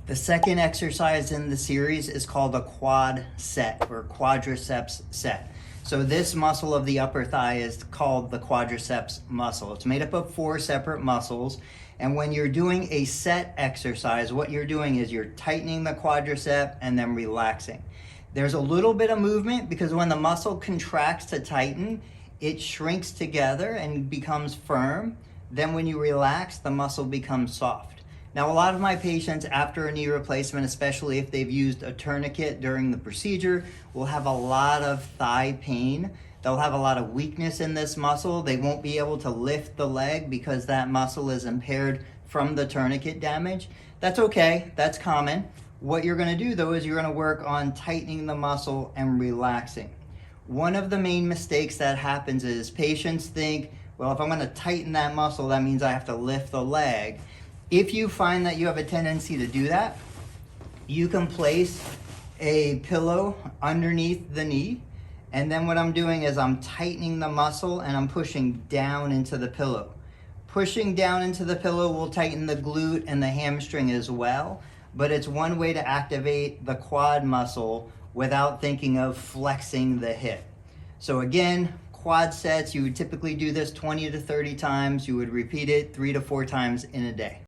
The second exercise in the series is called a quad set or quadriceps set. So this muscle of the upper thigh is called the quadriceps muscle. It's made up of 4 separate muscles. And when you're doing a set exercise, what you're doing is you're tightening the quadricep and then relaxing. There's a little bit of movement because when the muscle contracts to tighten, it shrinks together and becomes firm. Then when you relax, the muscle becomes soft. Now, a lot of my patients after a knee replacement, especially if they've used a tourniquet during the procedure, will have a lot of thigh pain. They'll have a lot of weakness in this muscle. They won't be able to lift the leg because that muscle is impaired from the tourniquet damage. That's okay, that's common. What you're gonna do though is you're gonna work on tightening the muscle and relaxing. One of the main mistakes that happens is patients think, well, if I'm gonna tighten that muscle, that means I have to lift the leg. If you find that you have a tendency to do that, you can place a pillow underneath the knee. And then what I'm doing is I'm tightening the muscle and I'm pushing down into the pillow. Pushing down into the pillow will tighten the glute and the hamstring as well, but it's one way to activate the quad muscle without thinking of flexing the hip. So again, quad sets, you would typically do this 20 to 30 times. You would repeat it 3 to 4 times in a day.